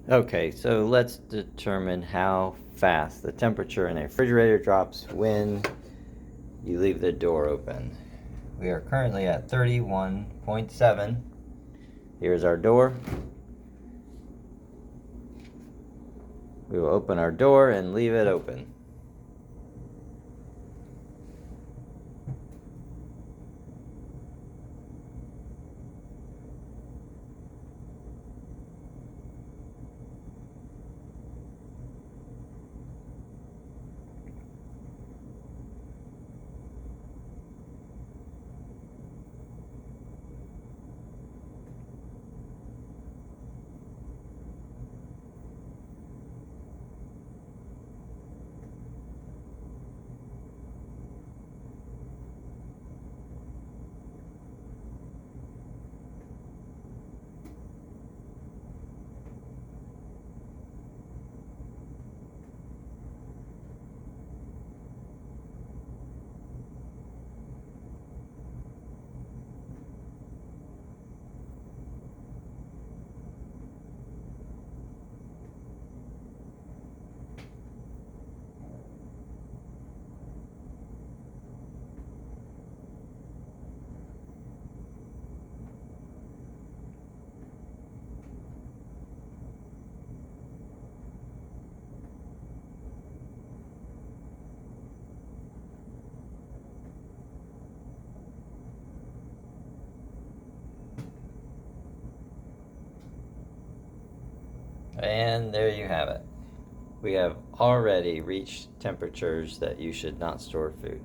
Okay, so let's determine how fast the temperature in a refrigerator drops when you leave the door open. We are currently at 31.7. Here's our door. We will open our door and leave it open. And there you have it. We have already reached temperatures that you should not store food.